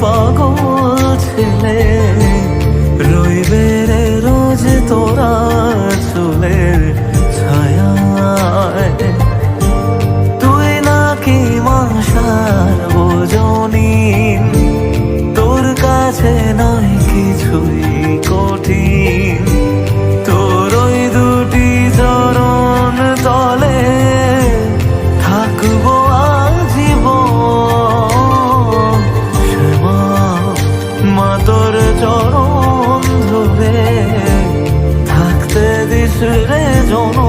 পাগল ছেলে রইবে রে রোজ তোরা চুলের ছায়ায়। তুই নাকি মাসার বোঝনি, তোর কাছে নয় কিছুই কঠিন। তোর ওই দুটি চরণ তলে থাকবো আজীবন। শ্যামা মা তোর চরণ ধরে থাকতে দিস রে জন।